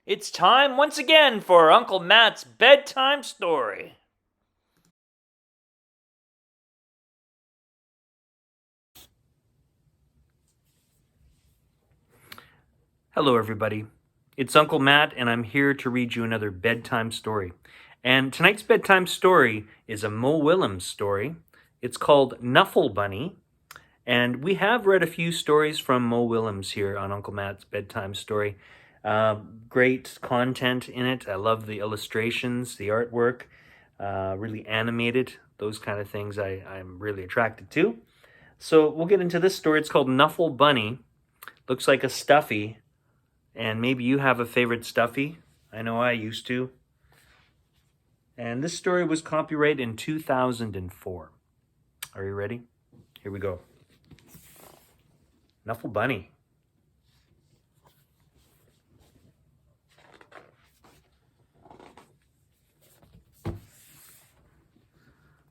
It's time once again for Uncle Matt's bedtime story. Hello, everybody. It's Uncle Matt, and I'm here to read you another bedtime story. And tonight's bedtime story is a Mo Willems story. It's called Knuffle Bunny, and we have read a few stories from Mo Willems here on Uncle Matt's bedtime story. Great content in it. I love the illustrations, the artwork, really animated, those kind of things I'm really attracted to. So we'll get into this story. It's called Knuffle Bunny. Looks like a stuffy, and maybe you have a favorite stuffy. I know I used to. And this story was copyrighted in 2004. Are you ready? Here we go. Knuffle Bunny.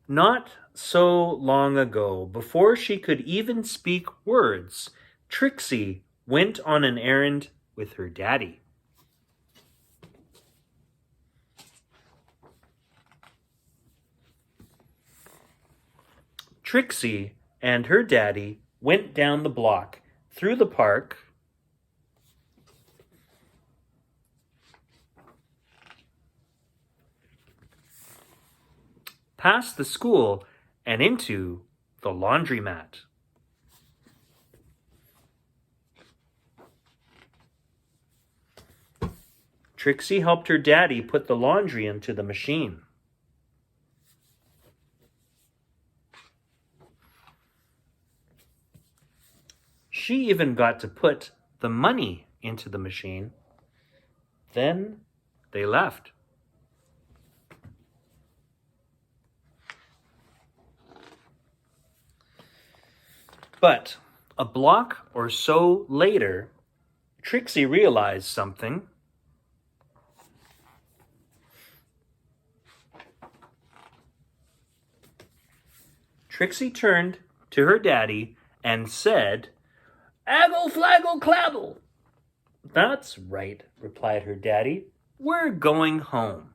Not so long ago, before she could even speak words, Trixie went on an errand with her daddy. Trixie and her daddy went down the block, through the park, past the school, and into the laundromat. Trixie helped her daddy put the laundry into the machine. She even got to put the money into the machine. Then they left. But a block or so later, Trixie realized something. Trixie turned to her daddy and said, "Aggle, flaggle, clabble." "That's right," replied her daddy. "We're going home."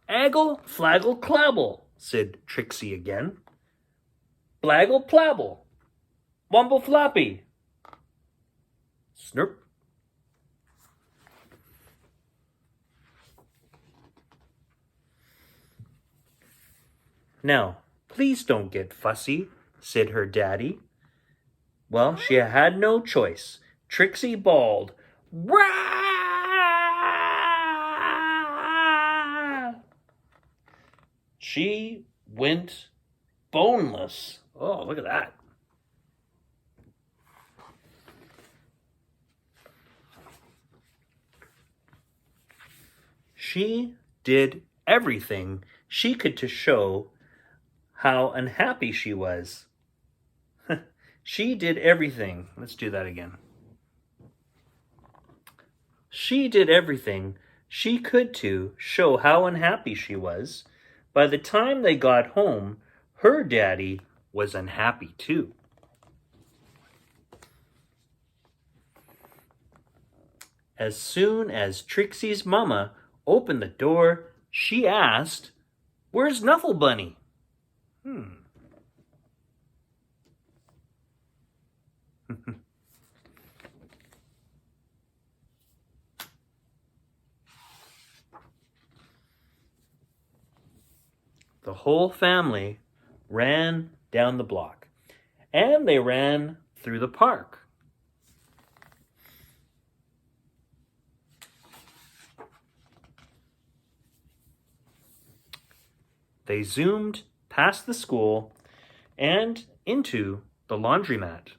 "Aggle, flaggle, clabble," said Trixie again. "Blaggle, plabble. Wumble, floppy. Snurp." "Now, please don't get fussy," said her daddy. Well, she had no choice. Trixie bawled, "Rah!" She went boneless. Oh, look at that. She did everything she could to show how unhappy she was. She did everything. Let's do that again. She did everything she could to show how unhappy she was. By the time they got home, her daddy was unhappy too. As soon as Trixie's mama opened the door, she asked, "Where's Knuffle Bunny?" The whole family ran down the block, and they ran through the park. They zoomed past the school and into the laundromat.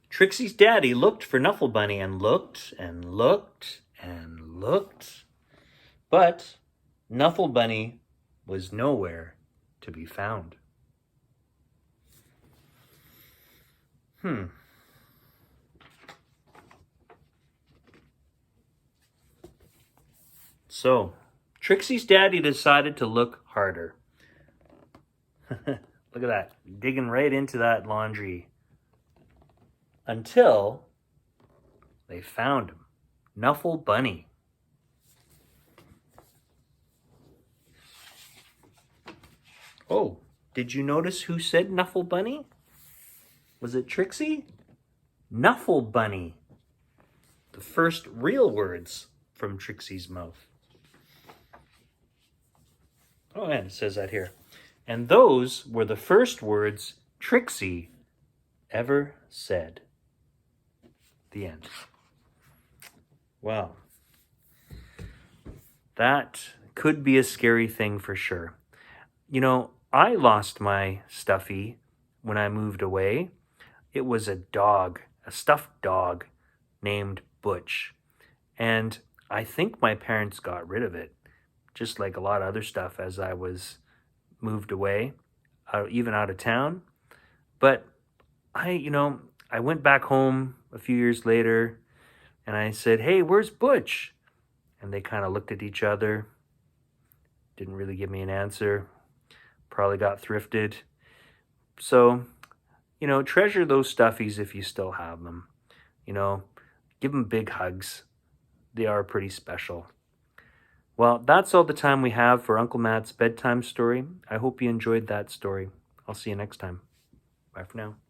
Trixie's daddy looked for Knuffle Bunny and looked and looked and looked, but Knuffle Bunny was nowhere to be found. So, Trixie's daddy decided to look harder. Look at that, digging right into that laundry. Until they found him, Knuffle Bunny. Oh, did you notice who said Knuffle Bunny? Was it Trixie? Knuffle Bunny. The first real words from Trixie's mouth. Oh, and it says that here. And those were the first words Trixie ever said. The end. Wow. That could be a scary thing for sure. You know, I lost my stuffy when I moved away. It was a dog, a stuffed dog named Butch. And I think my parents got rid of it, just like a lot of other stuff as I was moved away, even out of town. But I went back home a few years later and I said, "Hey, where's Butch?" And they kind of looked at each other, didn't really give me an answer, probably got thrifted. So, treasure those stuffies if you still have them. Give them big hugs. They are pretty special. Well, that's all the time we have for Uncle Matt's bedtime story. I hope you enjoyed that story. I'll see you next time. Bye for now.